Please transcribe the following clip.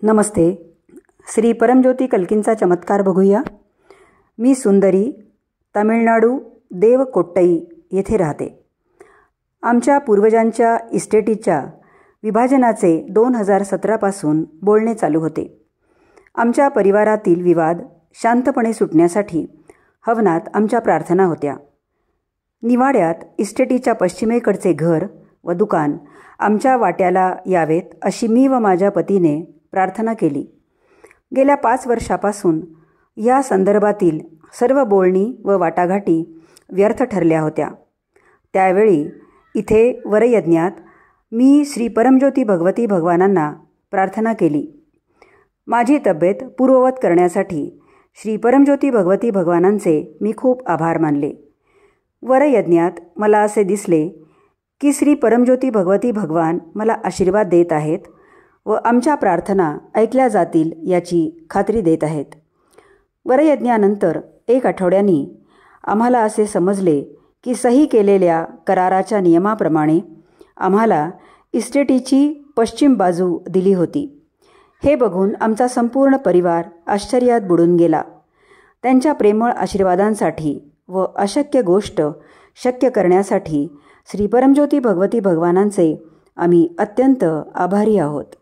नमस्ते. श्री परमज्योती कल्कींचा चमत्कार बघूया. मी सुंदरी, तामिळनाडू देवकोट्टई येथे राहते. आमच्या पूर्वजांच्या इस्टेटीच्या विभाजनाचे 2017 पासून बोलणे चालू होते. आमच्या परिवारातील विवाद शांतपणे सुटण्यासाठी हवनात आमच्या प्रार्थना होत्या. निवाड्यात इस्टेटीच्या पश्चिमेकडचे घर व दुकान आमच्या वाट्याला यावेत अशी मी व माझ्या पतीने प्रार्थना केली. गेल्या 5 वर्षापासून या संदर्भातील सर्व बोलणी व वाटाघाटी व्यर्थ ठरल्या होत्या. त्यावेळी इथे वरयज्ञात मी श्री परमज्योती भगवती भगवानांना प्रार्थना केली. माझी तब्येत पूर्ववत करण्यासाठी श्री परमज्योती भगवती भगवानांचे मी खूप आभार मानले. वरयज्ञात मला असे दिसले की श्री परमज्योती भगवती भगवान मला आशीर्वाद देत आहेत व आमच्या प्रार्थना ऐकल्या जातील याची खात्री देत आहेत. वरयज्ञानंतर 1 आठवड्यांनी आम्हाला असे समजले की सही केलेल्या कराराच्या नियमाप्रमाणे आम्हाला इस्टेटीची पश्चिम बाजू दिली होती. हे बघून आमचा संपूर्ण परिवार आश्चर्यात बुडून गेला. त्यांच्या प्रेमळ आशीर्वादांसाठी व अशक्य गोष्ट शक्य करण्यासाठी श्री परमज्योती भगवती भगवानांचे आम्ही अत्यंत आभारी आहोत.